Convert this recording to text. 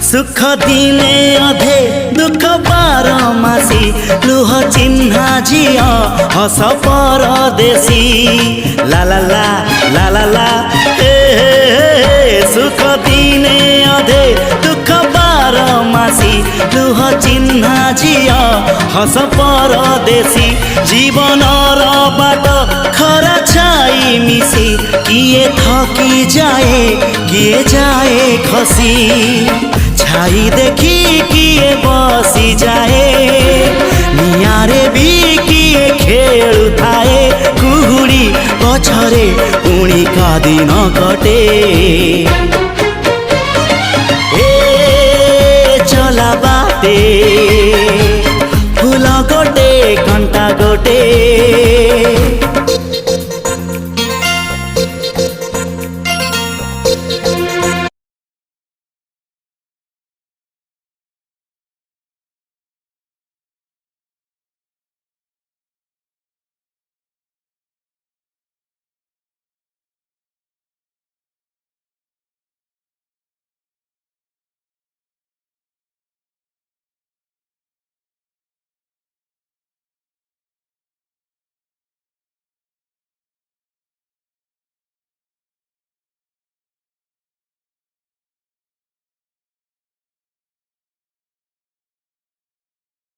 सुख दिने अधे दुख बारमासी लुह चिन्हा झिया हस परदेशी ला ला ला ला ला ला हे सुख दिने अधे दुख बारमासी लुह चिन्हा झिया हस परदेशी जीवन बाट खरा छाई मिसी किए थकी जाए किए जाए खसी छाई देखी किए बसी जाए नियारे भी किए खेलु थाए कुहुड़ी पछरे पुणी का दिन कटे ए चला बाटे फूल गोटे कंटा गोटे